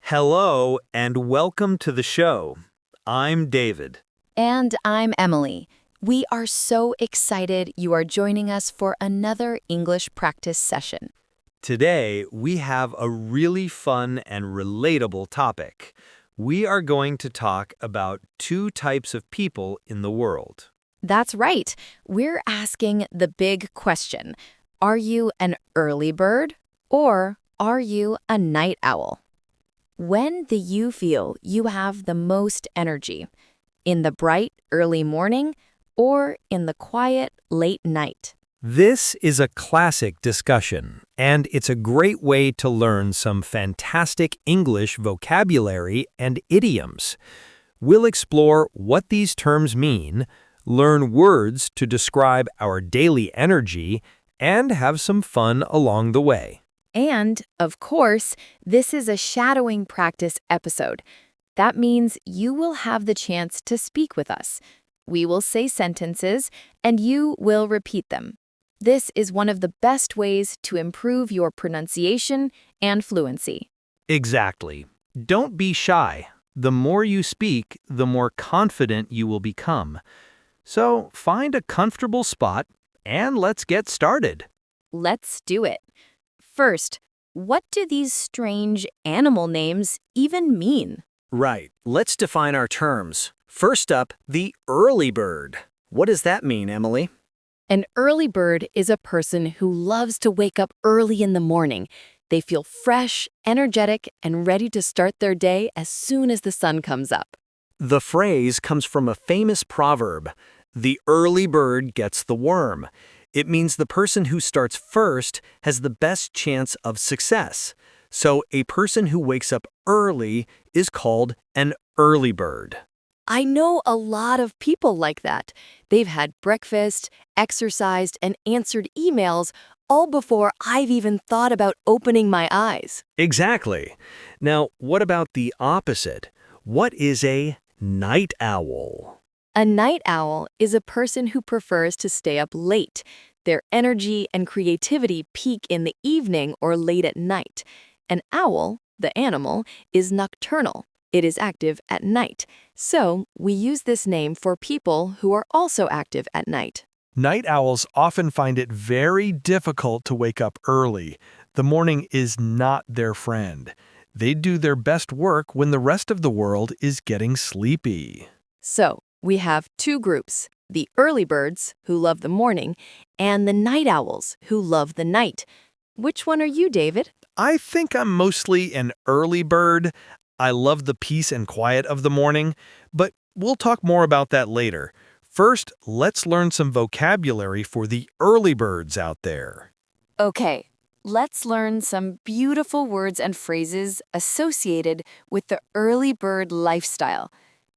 Hello and welcome to the show. I'm David. And I'm Emily. We are so excited you are joining us for another English practice session. Today, we have a really fun and relatable topic. We are going to talk about two types of people in the world. That's right. We're asking the big question. Are you an early bird or are you a night owl? When do you feel you have the most energy? In the bright early morning or in the quiet late night? This is a classic discussion, and it's a great way to learn some fantastic English vocabulary and idioms. We'll explore what these terms mean, learn words to describe our daily energy, and have some fun along the way. And, of course, this is a shadowing practice episode. That means you will have the chance to speak with us. We will say sentences, and you will repeat them. This is one of the best ways to improve your pronunciation and fluency. Exactly. Don't be shy. The more you speak, the more confident you will become. So find a comfortable spot and let's get started. Let's do it. First, what do these strange animal names even mean? Right. Let's define our terms. First up, the early bird. What does that mean, Emily? An early bird is a person who loves to wake up early in the morning. They feel fresh, energetic, and ready to start their day as soon as the sun comes up. The phrase comes from a famous proverb, the early bird gets the worm. It means the person who starts first has the best chance of success. So a person who wakes up early is called an early bird. I know a lot of people like that. They've had breakfast, exercised, and answered emails all before I've even thought about opening my eyes. Exactly. Now, what about the opposite? What is a night owl? A night owl is a person who prefers to stay up late. Their energy and creativity peak in the evening or late at night. An owl, the animal, is nocturnal. It is active at night. So, we use this name for people who are also active at night. Night owls often find it very difficult to wake up early. The morning is not their friend. They do their best work when the rest of the world is getting sleepy. So, we have two groups, the early birds, who love the morning, and the night owls, who love the night. Which one are you, David? I think I'm mostly an early bird. I love the peace and quiet of the morning, but we'll talk more about that later. First, let's learn some vocabulary for the early birds out there. Okay, let's learn some beautiful words and phrases associated with the early bird lifestyle.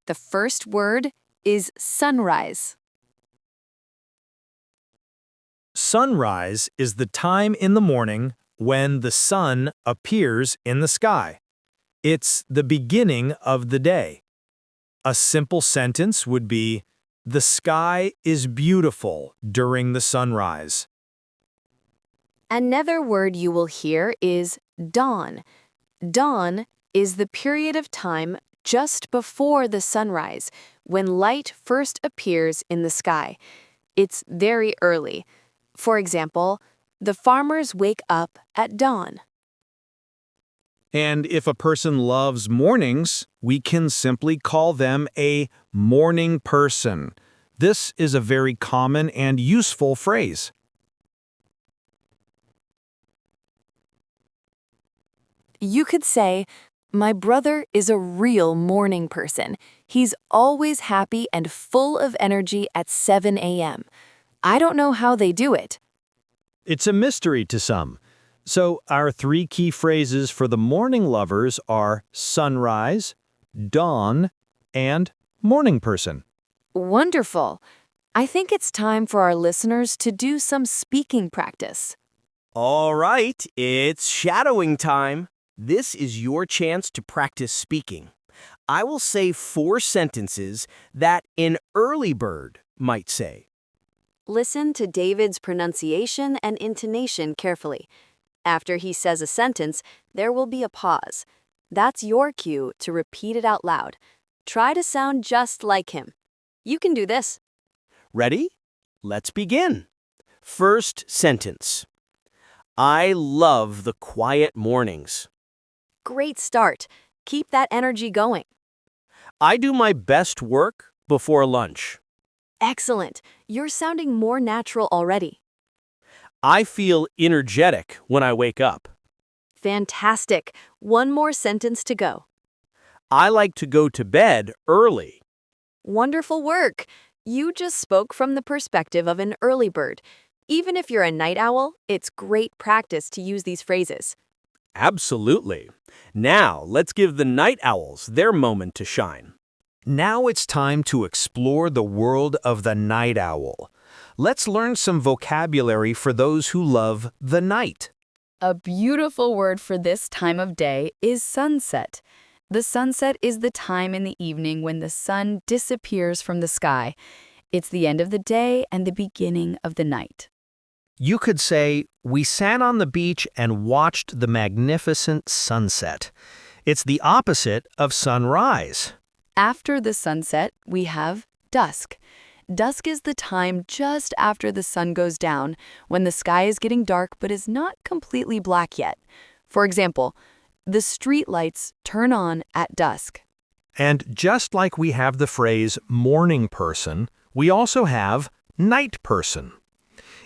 The first word is sunrise. Sunrise is the time in the morning when the sun appears in the sky. It's the beginning of the day. A simple sentence would be, "The sky is beautiful during the sunrise." Another word you will hear is dawn. Dawn is the period of time just before the sunrise, when light first appears in the sky. It's very early. For example, the farmers wake up at dawn. And if a person loves mornings, we can simply call them a morning person. This is a very common and useful phrase. You could say, my brother is a real morning person. He's always happy and full of energy at 7 a.m. I don't know how they do it. It's a mystery to some. So our three key phrases for the morning lovers are sunrise, dawn, and morning person. Wonderful. I think it's time for our listeners to do some speaking practice. All right, it's shadowing time. This is your chance to practice speaking. I will say 4 sentences that an early bird might say. Listen to David's pronunciation and intonation carefully. After he says a sentence, there will be a pause. That's your cue to repeat it out loud. Try to sound just like him. You can do this. Ready? Let's begin. First sentence. I love the quiet mornings. Great start. Keep that energy going. I do my best work before lunch. Excellent. You're sounding more natural already. I feel energetic when I wake up. Fantastic. One more sentence to go. I like to go to bed early. Wonderful work. You just spoke from the perspective of an early bird. Even if you're a night owl, it's great practice to use these phrases. Absolutely. Now, let's give the night owls their moment to shine. Now it's time to explore the world of the night owl. Let's learn some vocabulary for those who love the night. A beautiful word for this time of day is sunset. The sunset is the time in the evening when the sun disappears from the sky. It's the end of the day and the beginning of the night. You could say, we sat on the beach and watched the magnificent sunset. It's the opposite of sunrise. After the sunset, we have dusk. Dusk is the time just after the sun goes down, when the sky is getting dark but is not completely black yet. For example, the street lights turn on at dusk. And just like we have the phrase morning person, we also have night person.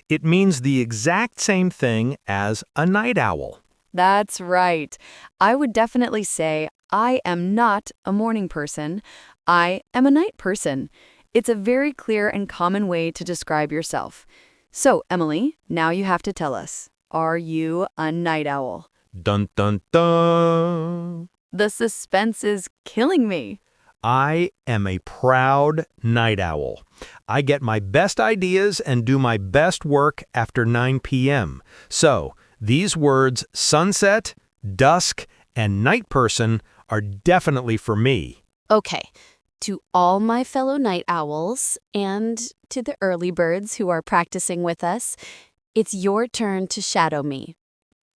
It means the exact same thing as a night owl. That's right. I would definitely say, I am not a morning person. I am a night person. It's a very clear and common way to describe yourself. So, Emily, now you have to tell us, are you a night owl? Dun dun dun! The suspense is killing me. I am a proud night owl. I get my best ideas and do my best work after 9 p.m. So, these words sunset, dusk, and night person are definitely for me. Okay, to all my fellow night owls and to the early birds who are practicing with us, it's your turn to shadow me.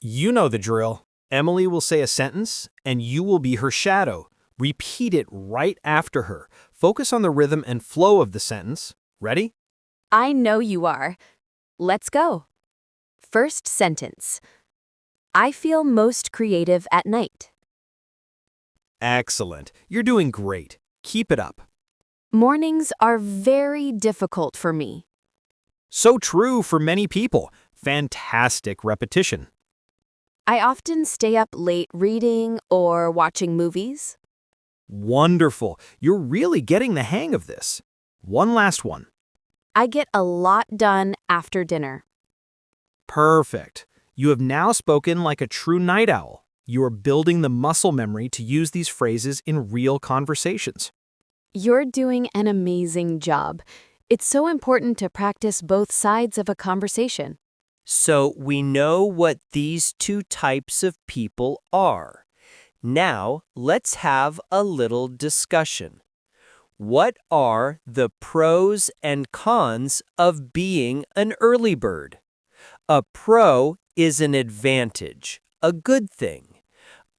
You know the drill. Emily will say a sentence, and you will be her shadow. Repeat it right after her. Focus on the rhythm and flow of the sentence. Ready? I know you are. Let's go. First sentence. I feel most creative at night. Excellent. You're doing great. Keep it up. Mornings are very difficult for me. So true for many people. Fantastic repetition. I often stay up late reading or watching movies. Wonderful. You're really getting the hang of this. One last one. I get a lot done after dinner. Perfect. You have now spoken like a true night owl. You are building the muscle memory to use these phrases in real conversations. You're doing an amazing job. It's so important to practice both sides of a conversation. So we know what these two types of people are. Now, let's have a little discussion. What are the pros and cons of being an early bird? A pro is an advantage, a good thing.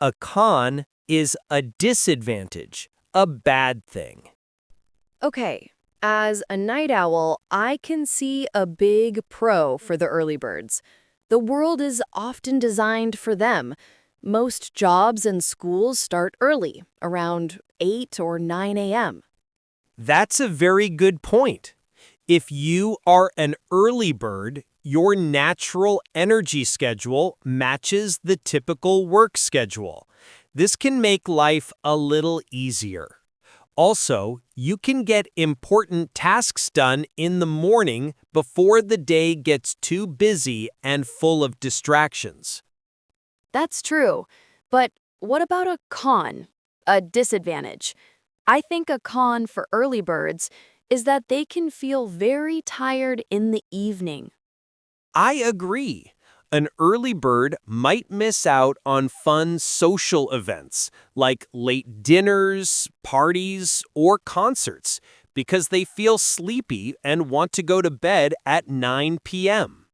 A con is a disadvantage, a bad thing. Okay, as a night owl, I can see a big pro for the early birds. The world is often designed for them. Most jobs and schools start early, around 8 or 9 a.m. That's a very good point. If you are an early bird, your natural energy schedule matches the typical work schedule. This can make life a little easier. Also, you can get important tasks done in the morning before the day gets too busy and full of distractions. That's true. But what about a con, a disadvantage? I think a con for early birds is that they can feel very tired in the evening. I agree. An early bird might miss out on fun social events like late dinners, parties, or concerts because they feel sleepy and want to go to bed at 9 p.m.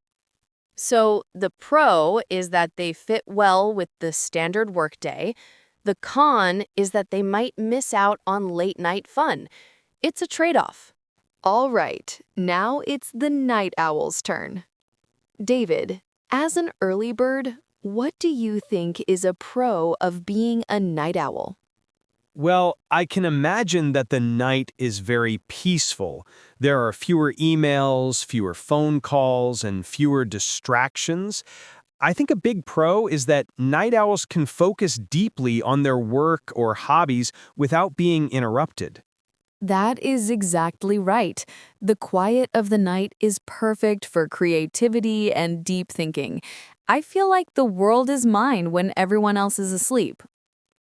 So the pro is that they fit well with the standard workday. The con is that they might miss out on late-night fun. It's a trade-off. All right, now it's the night owl's turn. David, as an early bird, what do you think is a pro of being a night owl? Well, I can imagine that the night is very peaceful. There are fewer emails, fewer phone calls, and fewer distractions. I think a big pro is that night owls can focus deeply on their work or hobbies without being interrupted. That is exactly right. The quiet of the night is perfect for creativity and deep thinking. I feel like the world is mine when everyone else is asleep.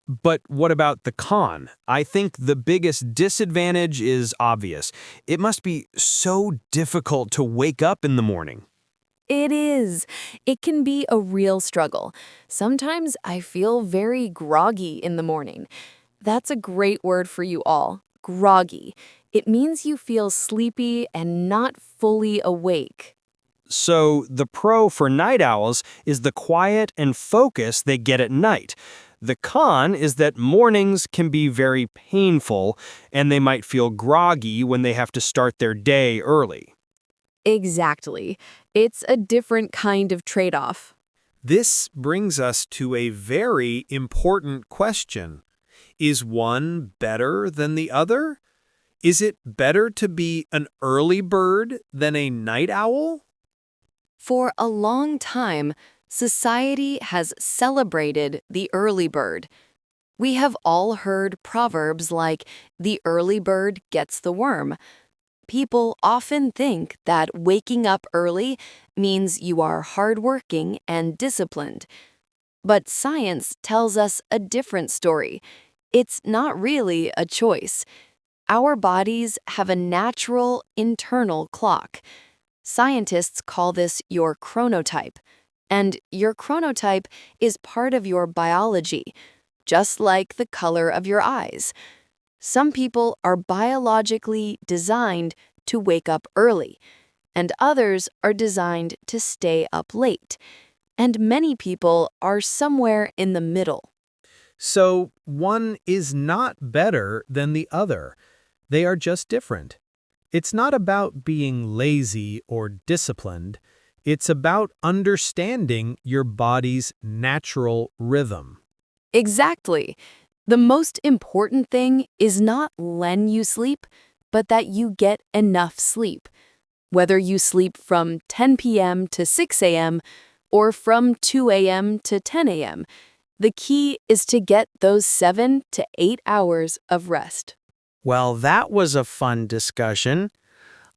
But what about the con? I think the biggest disadvantage is obvious. It must be so difficult to wake up in the morning. It is. It can be a real struggle. Sometimes I feel very groggy in the morning. That's a great word for you all, groggy. It means you feel sleepy and not fully awake. So the pro for night owls is the quiet and focus they get at night. The con is that mornings can be very painful, and they might feel groggy when they have to start their day early. Exactly. It's a different kind of trade-off. This brings us to a very important question. Is one better than the other? Is it better to be an early bird than a night owl? For a long time, society has celebrated the early bird. We have all heard proverbs like, "The early bird gets the worm." People often think that waking up early means you are hardworking and disciplined. But science tells us a different story. It's not really a choice. Our bodies have a natural internal clock. Scientists call this your chronotype. And your chronotype is part of your biology, just like the color of your eyes. Some people are biologically designed to wake up early, and others are designed to stay up late. And many people are somewhere in the middle. So one is not better than the other. They are just different. It's not about being lazy or disciplined. It's about understanding your body's natural rhythm. Exactly. The most important thing is not when you sleep, but that you get enough sleep. Whether you sleep from 10 p.m. to 6 a.m. or from 2 a.m. to 10 a.m., the key is to get those 7 to 8 hours of rest. Well, that was a fun discussion.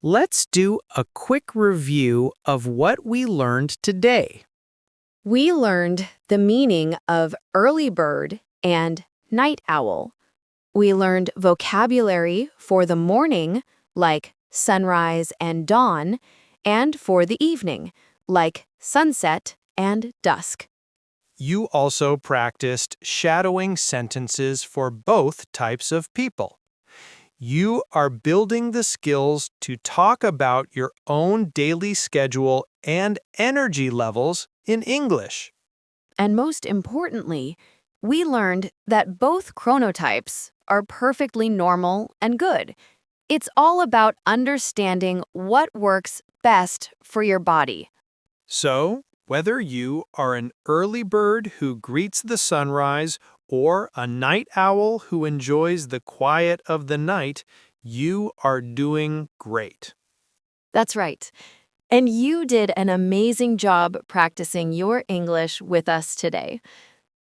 Let's do a quick review of what we learned today. We learned the meaning of early bird and night owl. We learned vocabulary for the morning, like sunrise and dawn, and for the evening, like sunset and dusk. You also practiced shadowing sentences for both types of people. You are building the skills to talk about your own daily schedule and energy levels in English. And most importantly, we learned that both chronotypes are perfectly normal and good. It's all about understanding what works best for your body. So, whether you are an early bird who greets the sunrise or a night owl who enjoys the quiet of the night, you are doing great. That's right. And you did an amazing job practicing your English with us today.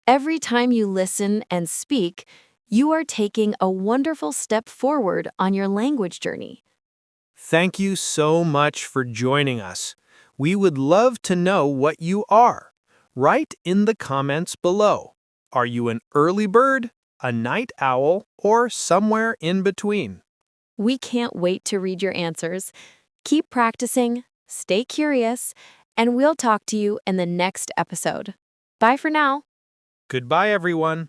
Every time you listen and speak, you are taking a wonderful step forward on your language journey. Thank you so much for joining us. We would love to know what you are. Write in the comments below. Are you an early bird, a night owl, or somewhere in between? We can't wait to read your answers. Keep practicing, stay curious, and we'll talk to you in the next episode. Bye for now. Goodbye, everyone.